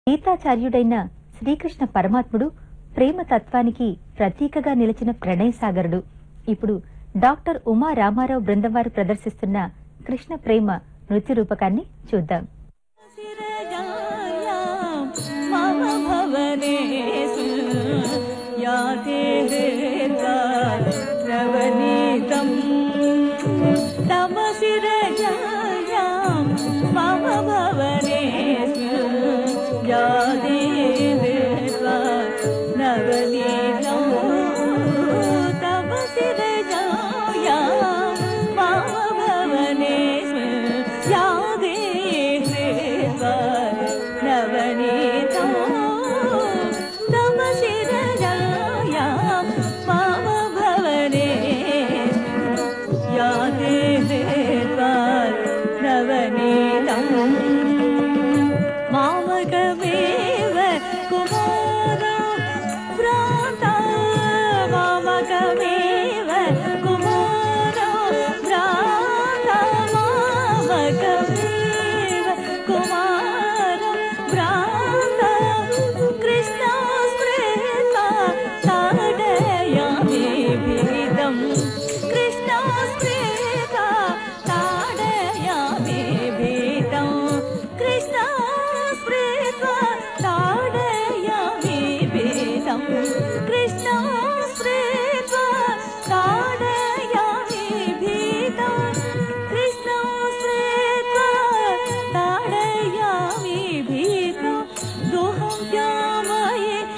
గీతాచార్యుడైన శ్రీకృష్ణ పరమాత్ముడు ప్రేమ తత్వానికి ప్రతీకగా నిలిచిన ప్రణయ సాగరుడు. ఇప్పుడు డాక్టర్ ఉమా రామారావు బృందం వారు ప్రదర్శిస్తున్న కృష్ణ ప్రేమ నృత్య రూపకాన్ని చూద్దాం. मामकमेव कुमारो भ्राता मामकमेव कुमारो भ्राता मामकमेव